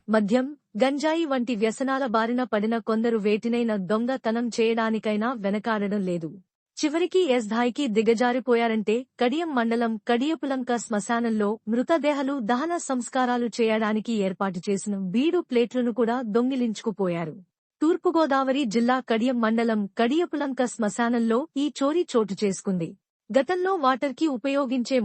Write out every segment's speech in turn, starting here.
మద్యం, గంజాయి వంటి వ్యసనాల బారిన పడిన కొందరు వేటినైనా దొంగతనం చేయడానికైనా వెనకాడడం లేదు. చివరికి స్థాయికి దిగజారిపోయారంటే కడియం మండలం కడియపులంక శ్మశానంలో మృతదేహాలు దహన సంస్కారాలు చేయడానికి ఏర్పాటు చేసిన బీడు ప్లేట్లను కూడా దొంగిలించుకుపోయారు. తూర్పుగోదావరి జిల్లా కడియం మండలం కడియపులంక శ్మశానంలో ఈ చోరీ చోటు చేసుకుంది. గతంలో వాటర్కి ఉపయోగించే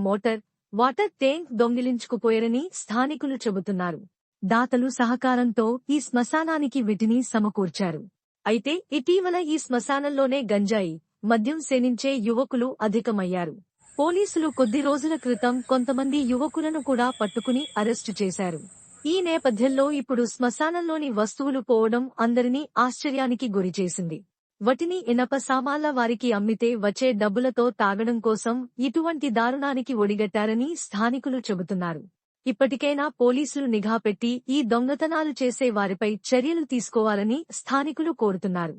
వాటర్ ట్యాంక్ దొంగిలించుకుపోయారని స్థానికులు చెబుతున్నారు. దాతలు సహకారంతో ఈ శ్మశానానికి వీటిని సమకూర్చారు. అయితే ఇటీవల ఈ శ్మశానంలోనే గంజాయి, మద్యం సేవించే యువకులు అధికమయ్యారు. పోలీసులు కొద్ది రోజుల క్రితం కొంతమంది యువకులను కూడా పట్టుకుని అరెస్టు చేశారు. ఈ నేపథ్యంలో ఇప్పుడు శ్మశానంలోని వస్తువులు పోవడం అందరినీ ఆశ్చర్యానికి గురిచేసింది. వాటిని ఇనప సామాన్ల వారికి అమ్మితే వచ్చే డబ్బులతో తాగడం కోసం ఇటువంటి దారుణానికి ఒడిగట్టారని స్థానికులు చెబుతున్నారు. ఇప్పటికైనా పోలీసులు నిఘా పెట్టి ఈ దొంగతనాలు చేసే వారిపై చర్యలు తీసుకోవాలని స్థానికులు కోరుతున్నారు.